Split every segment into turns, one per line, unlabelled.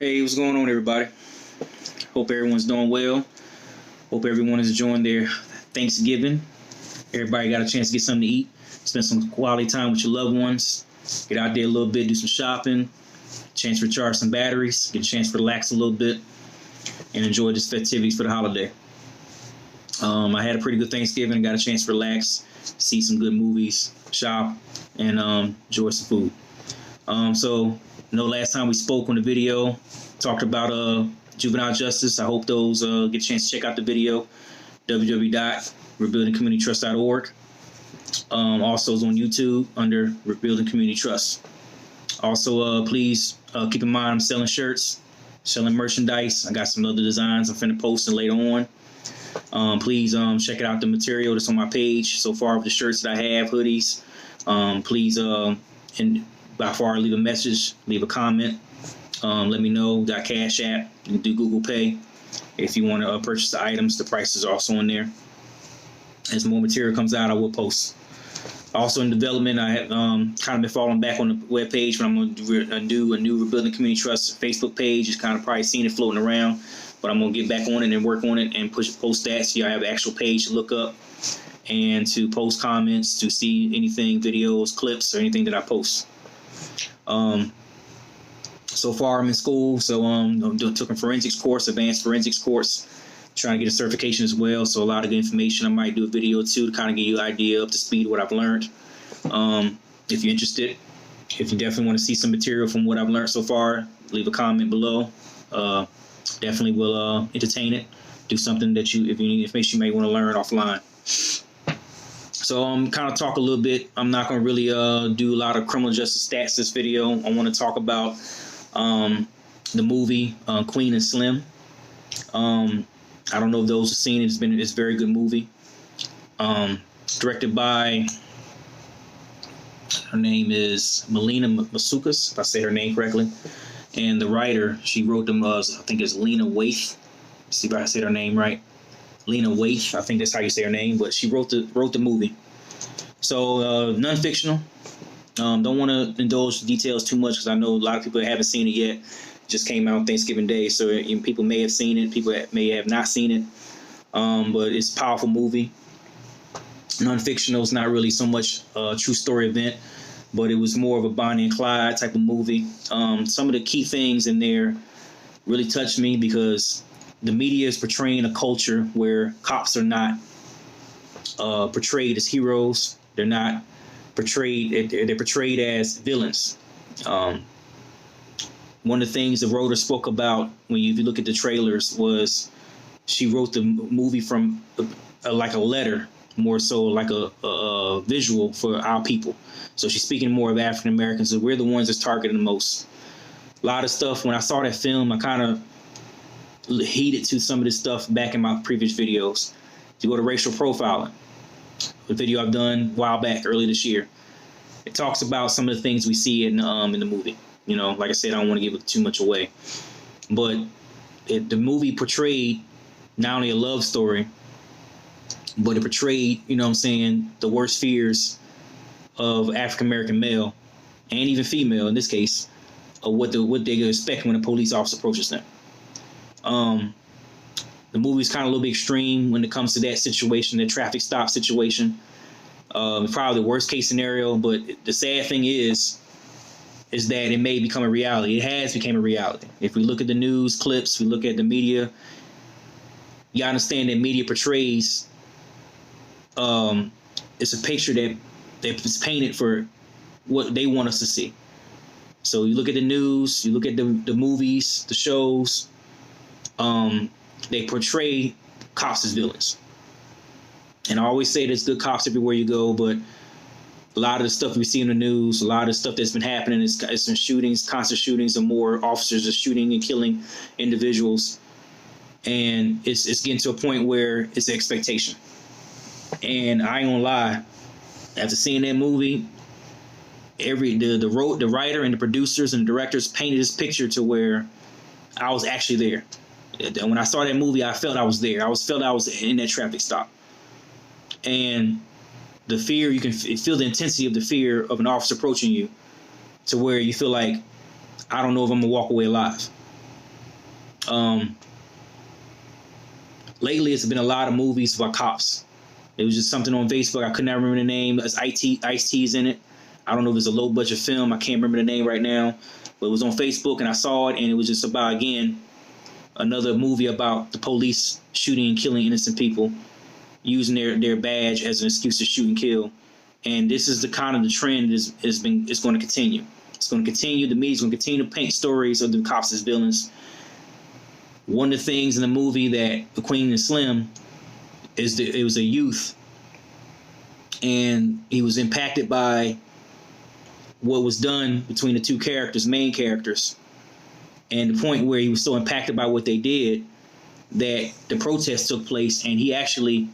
Hey, what's going on, everybody? Hope everyone's doing well. Hope everyone is enjoying their Thanksgiving. Everybody got a chance to get something to eat, spend some quality time with your loved ones, get out there a little bit, do some shopping, chance to recharge some batteries, get a chance to relax a little bit, and enjoy the festivities for the holiday. I had a pretty good Thanksgiving and got a chance to relax, see some good movies, shop, and enjoy some food. Last time we spoke on the video, talked about juvenile justice. I hope those get a chance to check out the video, www.rebuildingcommunitytrust.org. Also is on YouTube under Rebuilding Community Trust. Also, please keep in mind I'm selling shirts, selling merchandise. I got some other designs I'm finna post later on. Please check out the material that's on my page so far with the shirts that I have, hoodies. Please and by far leave a message, leave a comment. Let me know. Got Cash App. You can do Google Pay. If you want to purchase the items, the price is also in there. As more material comes out, I will post. Also in development, I have kind of been falling back on the web page, but I'm going to do a new Rebuilding Community Trust Facebook page. Just kind of probably seen it floating around, but I'm going to get back on it and work on it and post that so y'all have an actual page to look up and to post comments, to see anything, videos, clips, or anything that I post. So far I'm in school, so took a forensics course, advanced forensics course, trying to get a certification as well. So a lot of good information. I might do a video or two to kind of give you an idea up to speed of what I've learned. If you're interested, if you definitely want to see some material from what I've learned so far, leave a comment below. Definitely will entertain it. Do something that if you need information you may want to learn offline. So kind of talk a little bit. I'm not going to really do a lot of criminal justice stats this video. I want to talk about the movie Queen and Slim. I don't know if those have seen it. It's a very good movie. Directed by, her name is Melina Matsoukas, if I say her name correctly. And the writer, she wrote them, I think it's Lena Waithe. See if I said her name right. Lena Waithe, I think that's how you say her name, but she wrote the movie. So non-fictional. Don't want to indulge the details too much because I know a lot of people haven't seen it yet. It just came out Thanksgiving Day, so people may have seen it, people may have not seen it. But it's a powerful movie. Non-fictional is not really so much a true story event, but it was more of a Bonnie and Clyde type of movie. Some of the key things in there really touched me because the media is portraying a culture where cops are not portrayed as heroes. They're not portrayed. They're portrayed as villains. One of the things the writer spoke about if you look at the trailers was she wrote the movie from like a letter, more so like a visual for our people. So she's speaking more of African Americans. So we're the ones that's targeted the most. A lot of stuff. When I saw that film, I kind of heeded to some of this stuff back in my previous videos. To go to racial profiling, the video I've done a while back, early this year, it talks about some of the things we see in the movie. You know, like I said, I don't want to give too much away, but the movie portrayed not only a love story, but it portrayed, you know what I'm saying, the worst fears of African American male and even female in this case, of what they expect when a police officer approaches them. The movie's kind of a little bit extreme when it comes to that situation, the traffic stop situation. Probably the worst case scenario, but the sad thing is that it may become a reality. It has become a reality. If we look at the news clips, we look at the media, you understand that media portrays it's a picture that's painted for what they want us to see. So you look at the news, you look at the movies, the shows, they portray cops as villains. And I always say there's good cops everywhere you go, but a lot of the stuff we see in the news, a lot of the stuff that's been happening is some shootings, constant shootings, and more officers are shooting and killing individuals. And it's getting to a point where it's an expectation. And I ain't gonna lie, after seeing that movie, the writer and the producers and the directors painted this picture to where I was actually there. When I saw that movie, I felt I was there. I felt I was in that traffic stop. And the fear, you can feel the intensity of the fear of an officer approaching you to where you feel like, I don't know if I'm going to walk away alive. Um, lately, it's been a lot of movies about cops. It was just something on Facebook. I could not remember the name. It's Ice-T's in it. I don't know if it's a low budget film. I can't remember the name right now. But it was on Facebook and I saw it, and it was just about, again, another movie about the police shooting and killing innocent people, using their badge as an excuse to shoot and kill. And this is the kind of the trend is going to continue. It's going to continue. The media's going to continue to paint stories of the cops as villains. One of the things in the movie that the Queen and Slim is it was a youth, and he was impacted by what was done between the two characters, main characters, and the point where he was so impacted by what they did that the protest took place, and he actually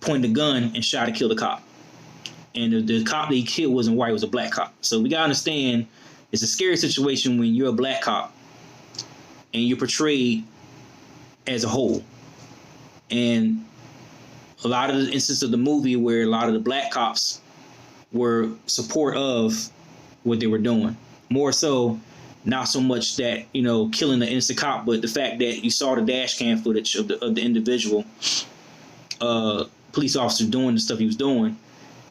pointed a gun and shot and killed a cop. And the cop that he killed wasn't white; it was a black cop. So we gotta understand, it's a scary situation when you're a black cop and you're portrayed as a whole. And a lot of the instances of the movie where a lot of the black cops were support of what they were doing. More so, not so much that, killing the innocent cop, but the fact that you saw the dash cam footage of the individual police officer doing the stuff he was doing,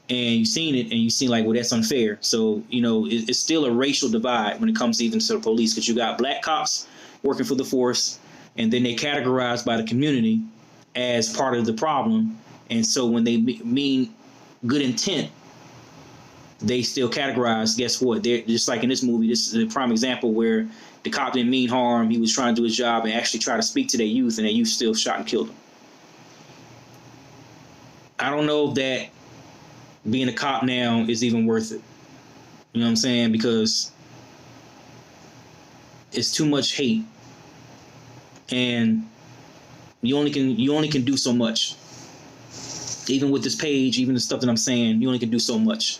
and you seen it, and you seen like, well, that's unfair. So, it's still a racial divide when it comes even to the police, because you got black cops working for the force, and then they categorized by the community as part of the problem. And so when they mean good intent, they still categorize. Guess what? They're just like in this movie. This is a prime example where the cop didn't mean harm. He was trying to do his job and actually try to speak to their youth, and their youth still shot and killed him. I don't know if that being a cop now is even worth it. You know what I'm saying? Because it's too much hate, and you only can do so much. Even with this page, even the stuff that I'm saying, you only can do so much.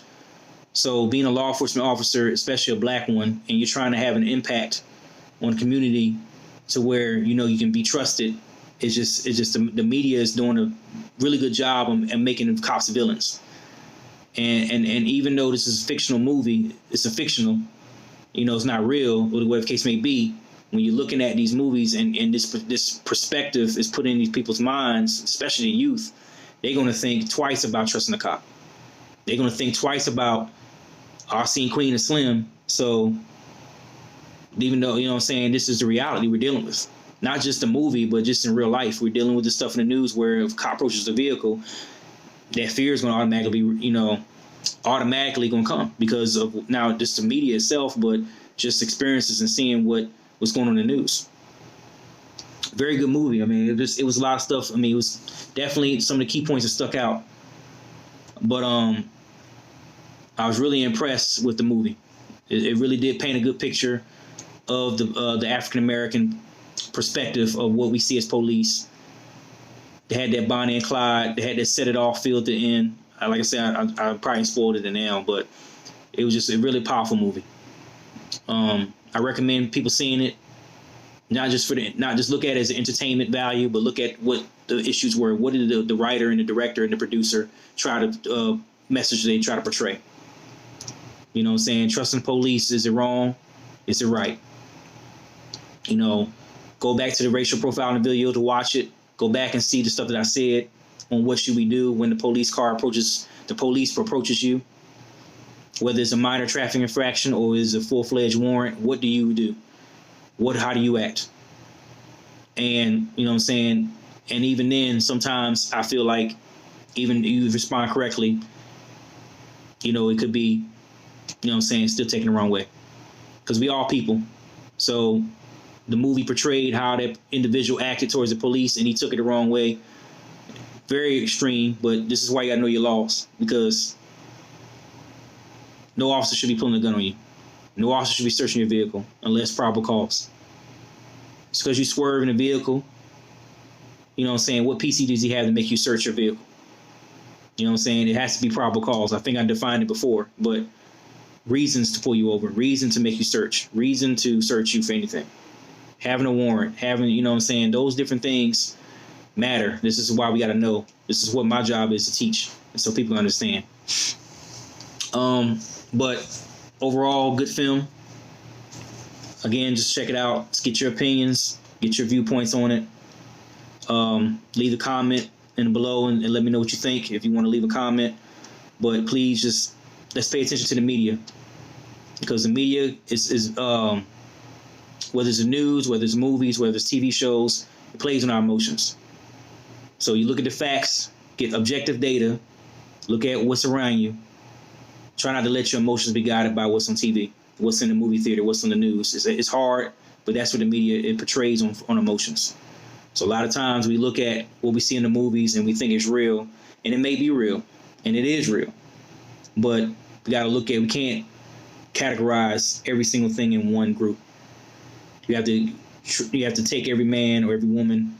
So being a law enforcement officer, especially a black one, and you're trying to have an impact on the community to where you can be trusted, it's just the media is doing a really good job and making the cops villains. And even though this is a fictional movie, it's a fictional, it's not real, or whatever the case may be. When you're looking at these movies and this perspective is put in these people's minds, especially the youth, they're going to think twice about trusting a cop. They're going to think twice about, I've seen Queen and Slim. So even though, this is the reality we're dealing with. Not just a movie, but just in real life. We're dealing with this stuff in the news where if a cop approaches a vehicle, that fear is going to automatically be, automatically going to come because of not just the media itself, but just experiences and seeing what's going on in the news. Very good movie. I mean, it was a lot of stuff. I mean, it was definitely some of the key points that stuck out. But I was really impressed with the movie. It really did paint a good picture of the African American perspective of what we see as police. They had that Bonnie and Clyde. They had that Set It Off feel at the end. Like I said, I probably spoiled it now, but it was just a really powerful movie. I recommend people seeing it. Not just look at it as an entertainment value, but look at what the issues were. What did the writer and the director and the producer try to message they try to portray? You know what I'm saying? Trusting police, is it wrong? Is it right? Go back to the racial profiling video to watch it. Go back and see the stuff that I said on what should we do when the police approaches you. Whether it's a minor traffic infraction or is a full-fledged warrant, what do you do? How do you act? And, you know what I'm saying? And even then, sometimes I feel like even if you respond correctly, it could be, still taken the wrong way. Because we all people. So the movie portrayed how that individual acted towards the police and he took it the wrong way. Very extreme, but this is why you gotta know your laws. Because no officer should be pulling a gun on you. No officer should be searching your vehicle unless probable cause. It's because you swerve in a vehicle. What PC does he have to make you search your vehicle? It has to be probable cause. I think I defined it before, but reasons to pull you over, reason to make you search, reason to search you for anything. Having a warrant, those different things matter. This is why we got to know. This is what my job is to teach, and so people understand. But overall, good film. Again, just check it out. Just get your opinions, get your viewpoints on it. Leave a comment in below and let me know what you think if you want to leave a comment. But please just let's pay attention to the media, because the media is whether it's the news, whether it's movies, whether it's TV shows, it plays on our emotions. So you look at the facts, get objective data, look at what's around you. Try not to let your emotions be guided by what's on TV, what's in the movie theater, what's on the news. It's hard, but that's what the media it portrays on emotions. So a lot of times we look at what we see in the movies and we think it's real, and it may be real, and it is real. But we got to we can't categorize every single thing in one group. You have to take every man or every woman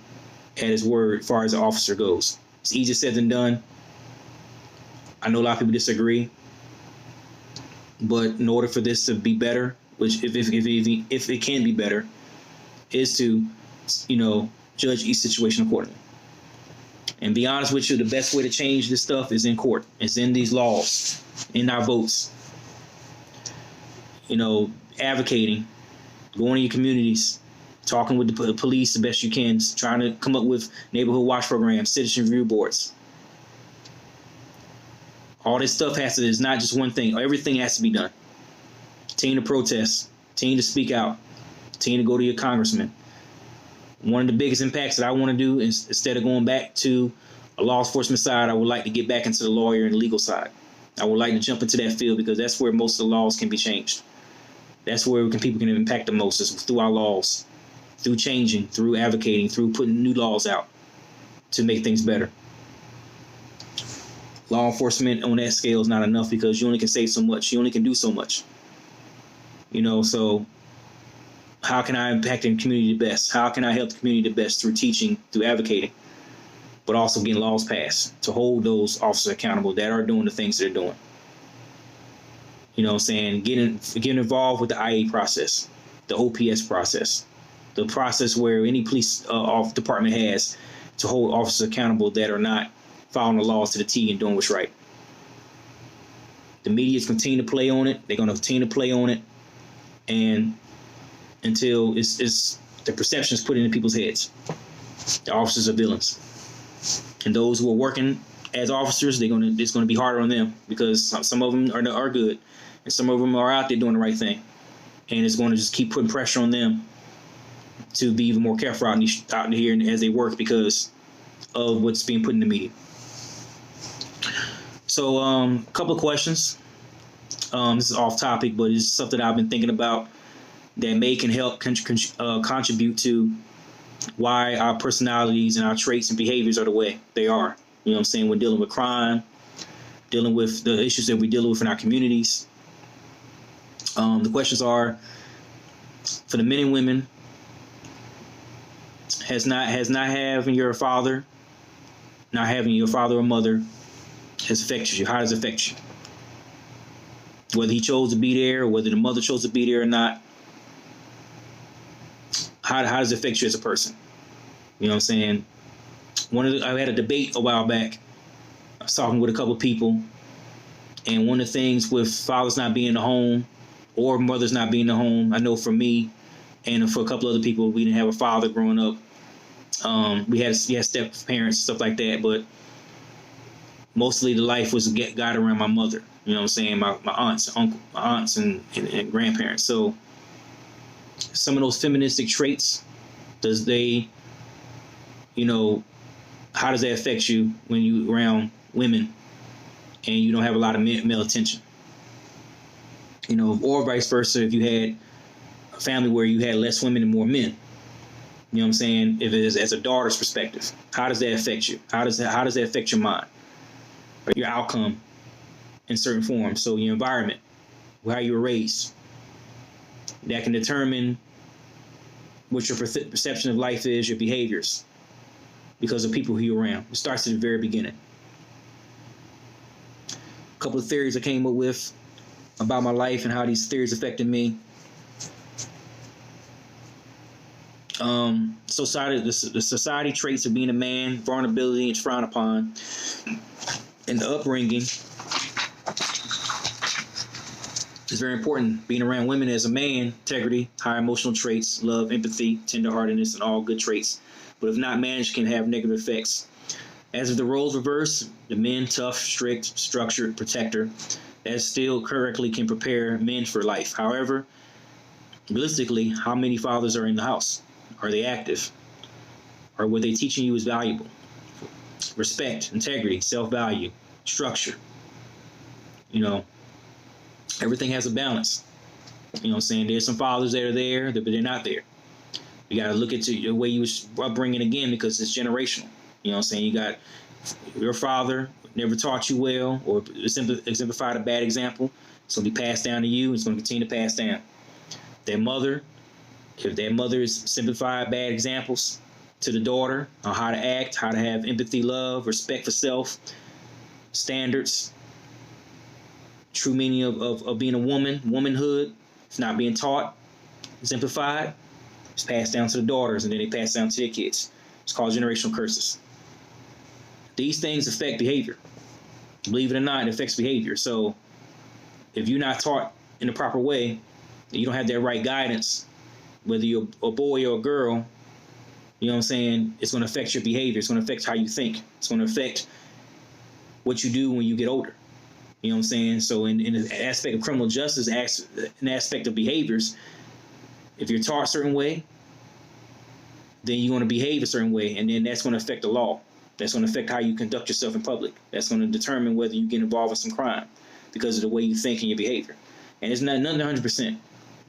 at his word as far as the officer goes. It's easier said than done. I know a lot of people disagree, but in order for this to be better, which if it can be better, is to, judge each situation accordingly. And be honest with you, the best way to change this stuff is in court. It's in these laws, in our votes. Advocating, going to your communities, talking with the police the best you can, trying to come up with neighborhood watch programs, citizen review boards. All this stuff is not just one thing. Everything has to be done. Continue to protest, continue to speak out, continue to go to your congressman. One of the biggest impacts that I want to do is, instead of going back to a law enforcement side, I would like to get back into the lawyer and legal side. I would like to jump into that field, because that's where most of the laws can be changed. That's where people can impact the most, is through our laws, through changing, through advocating, through putting new laws out to make things better. Law enforcement on that scale is not enough, because you only can say so much. You only can do so much. So how can I impact the community the best? How can I help the community the best? Through teaching, through advocating, but also getting laws passed to hold those officers accountable that are doing the things they're doing. Getting involved with the IA process, the OPS process, the process where any police department has to hold officers accountable that are not following the laws to the T and doing what's right. The media's continue to play on it. They're going to continue to play on it, and until it's the perception is put into people's heads. The officers are villains, and those who are working as officers, it's going to be harder on them, because some of them are good, and some of them are out there doing the right thing, and it's going to just keep putting pressure on them to be even more careful out here as they work, because of what's being put in the media. So a couple of questions. This is off topic, but it's something I've been thinking about that can help contribute to why our personalities and our traits and behaviors are the way they are. We're dealing with crime, dealing with the issues that we're dealing with in our communities. The questions are, for the men and women, not having your father or mother has affected you. How does it affect you? Whether he chose to be there, or whether the mother chose to be there or not, how does it affect you as a person? I had a debate a while back. I was talking with a couple of people, and one of the things with fathers not being in the home or mothers not being in the home, I know for me and for a couple other people, we didn't have a father growing up. We had step parents, stuff like that, but mostly the life was got around my mother. My aunts, my aunts and grandparents. So some of those feministic traits, how does that affect you when you around women and you don't have a lot of male attention? Or vice versa, if you had a family where you had less women and more men. If it is as a daughter's perspective, how does that affect you? How does that affect your mind or your outcome in certain forms? So your environment, how you were raised, that can determine what your perception of life is, your behaviors, because of people who you're around. It starts at the very beginning. A couple of theories I came up with about my life and how these theories affected me. The society traits of being a man, vulnerability is frowned upon, and the upbringing is It's very important being around women as a man. Integrity, high emotional traits, love, empathy, tenderheartedness, and all good traits. But if not managed, can have negative effects. As if the roles reverse, the men, tough, strict, structured, protector, that still correctly can prepare men for life. However, realistically, how many fathers are in the house? Are they active? Or what they teaching you is valuable? Respect, integrity, self-value, structure. You know, everything has a balance. You know what I'm saying? There's some fathers that are there, but they're not there. You got to look at the way you was upbringing again, because it's generational. You know what I'm saying? You got your father never taught you well, or exemplified a bad example. It's going to be passed down to you. It's going to continue to pass down. Their mother, if their mother is simplified bad examples to the daughter on how to act, how to have empathy, love, respect for self, standards, true meaning of being a woman, womanhood, it's not being taught, exemplified, it's passed down to the daughters, and then they pass down to their kids. It's called generational curses. These things affect behavior. Believe it or not, it affects behavior. So if you're not taught in the proper way, you don't have that right guidance, whether you're a boy or a girl, you know what I'm saying, it's going to affect your behavior. It's going to affect how you think. It's going to affect what you do when you get older. You know what I'm saying? So in the aspect of criminal justice, an aspect of behaviors, if you're taught a certain way, then you're going to behave a certain way, and then that's going to affect the law. That's going to affect how you conduct yourself in public. That's going to determine whether you get involved in some crime because of the way you think and your behavior. And it's not nothing 100%.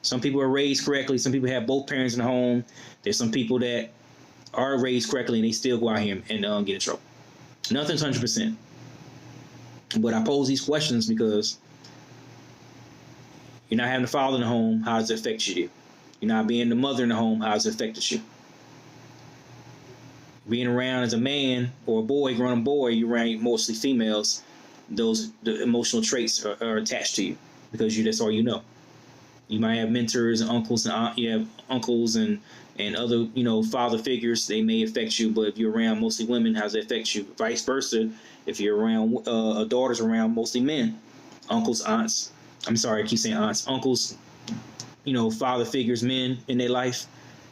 Some people are raised correctly. Some people have both parents in the home. There's some people that are raised correctly and they still go out here and get in trouble. Nothing's 100%. But I pose these questions because you're not having a father in the home. How does it affect you? You're not being the mother in the home. How does it affect you? Being around as a man or a boy, grown boy, you're around mostly females. The emotional traits are attached to you because that's all you know. You might have mentors and uncles and you have uncles and other, father figures. They may affect you, but if you're around mostly women, how does it affect you? Vice versa. If you're around daughters around mostly men, uncles, aunts. I'm sorry, I keep saying aunts, uncles. Father figures, men in their life.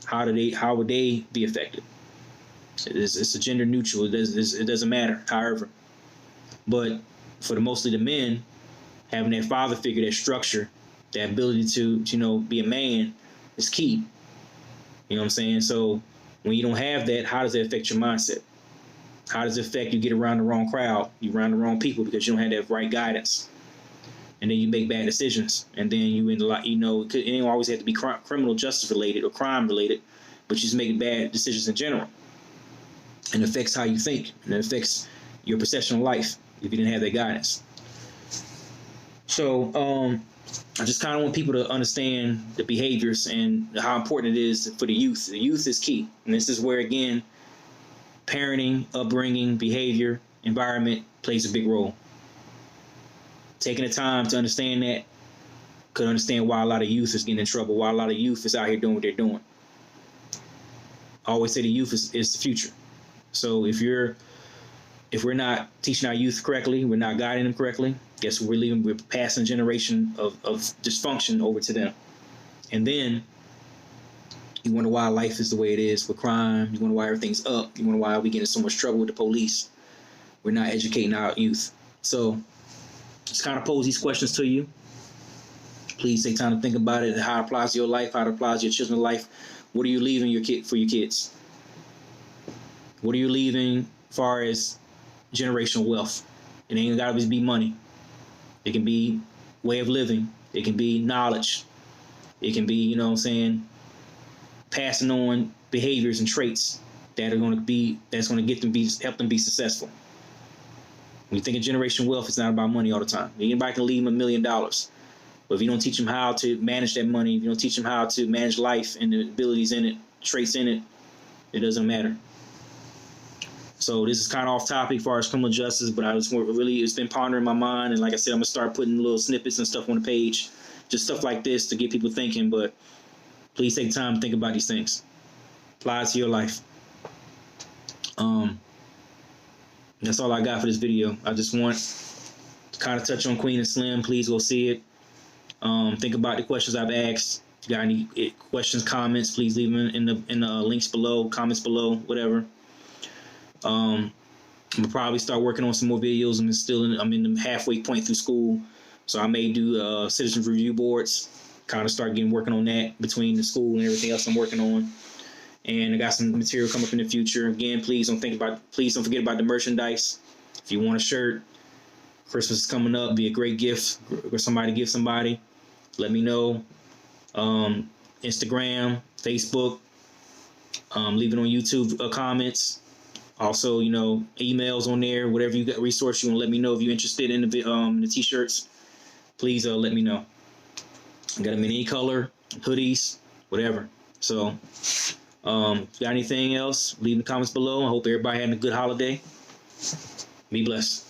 How would they be affected? It's a gender neutral. It doesn't matter. However, but for mostly the men, having that father figure, that structure, that ability to be a man is key. You know what I'm saying? So when you don't have that, how does it affect your mindset? How does it affect you get around the wrong crowd, you around the wrong people because you don't have that right guidance, and then you make bad decisions, and then you end a lot. It don't always have to be criminal justice related or crime related, but you just make bad decisions in general. And it affects how you think, and it affects your perception of life if you didn't have that guidance. So I just kind of want people to understand the behaviors and how important it is for the youth. The youth is key. And this is where, again, parenting, upbringing, behavior, environment plays a big role. Taking the time to understand that could understand why a lot of youth is getting in trouble, why a lot of youth is out here doing what they're doing. I always say the youth is the future. So if we're not teaching our youth correctly, we're not guiding them correctly, guess what we're passing a generation of dysfunction over to them. And then you wonder why life is the way it is with crime. You wonder why everything's up. You wonder why we get in so much trouble with the police. We're not educating our youth. So just kind of pose these questions to you. Please take time to think about it and how it applies to your life, how it applies to your children's life. What are you leaving for your kids? What are you leaving as far as generational wealth? It ain't got to always be money. It can be way of living. It can be knowledge. It can be, passing on behaviors and traits that's going to help them be successful. When you think of generational wealth, it's not about money all the time. Anybody can leave them $1 million. But if you don't teach them how to manage that money, if you don't teach them how to manage life and the abilities in it, traits in it, it doesn't matter. So this is kind of off topic as far as criminal justice, but it's been pondering my mind. And like I said, I'm going to start putting little snippets and stuff on the page, just stuff like this to get people thinking. But please take time to think about these things. Apply it to your life. That's all I got for this video. I just want to kind of touch on Queen and Slim. Please go see it. Think about the questions I've asked. If you got any questions, comments, please leave them in the links below, comments below, whatever. I'm gonna probably start working on some more videos. I'm in the halfway point through school, so I may do citizens review boards. Kind of start working on that between the school and everything else I'm working on. And I got some material coming up in the future. Again, please don't forget about the merchandise. If you want a shirt, Christmas is coming up. Be a great gift for somebody to give somebody. Let me know. Instagram, Facebook, leave it on YouTube comments. Also, emails on there. Whatever you got resource you want to let me know if you're interested in the t-shirts. Please let me know. I got them in any color, hoodies, whatever. So, if you got anything else, leave in the comments below. I hope everybody had a good holiday. Be blessed.